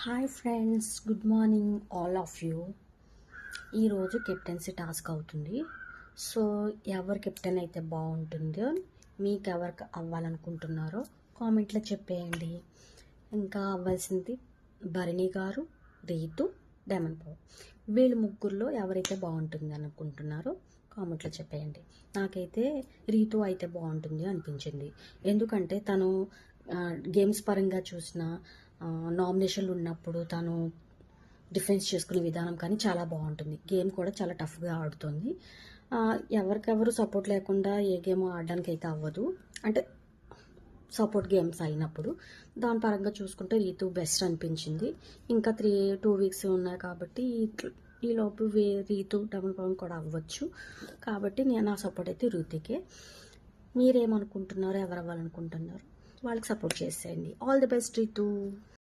Hi friends, good morning all of you. ఈరోజు captaincy task అవుతుంది. So ఎవరు captain అయితే బాగుంటుందో, మీకు ఎవరికి అవ్వాలనుకుంటున్నారో కామెంట్లో చెప్పేయండి. ఇంకా అవ్వాల్సింది భరణి గారు, రీతు, డెమన్ పవర్. వీళ్ళు ముగ్గురులో ఎవరైతే బాగుంటుంది అనుకుంటున్నారో కామెంట్లో చెప్పేయండి. నాకైతే రీతు అయితే బాగుంటుంది అనిపించింది. ఎందుకంటే తను గేమ్స్ పరంగా చూసిన నామినేషన్లు ఉన్నప్పుడు తను డిఫెన్స్ చేసుకునే విధానం కానీ చాలా బాగుంటుంది. గేమ్ కూడా చాలా టఫ్గా ఆడుతుంది. ఎవరికెవరు సపోర్ట్ లేకుండా ఏ గేమ్ ఆడడానికి అయితే అవ్వదు. అంటే సపోర్ట్ గేమ్స్ అయినప్పుడు దాని పరంగా చూసుకుంటే రీతు బెస్ట్ అనిపించింది. ఇంకా 2 వీక్స్ ఉన్నాయి కాబట్టి ఈలోపు రీతు డబుల్ పవన్ కూడా అవ్వచ్చు. కాబట్టి నా సపోర్ట్ అయితే రీతుకే. మీరేమనుకుంటున్నారో, ఎవరు అవ్వాలనుకుంటున్నారు వాళ్ళకి సపోర్ట్ చేసేయండి. All the best Ritu.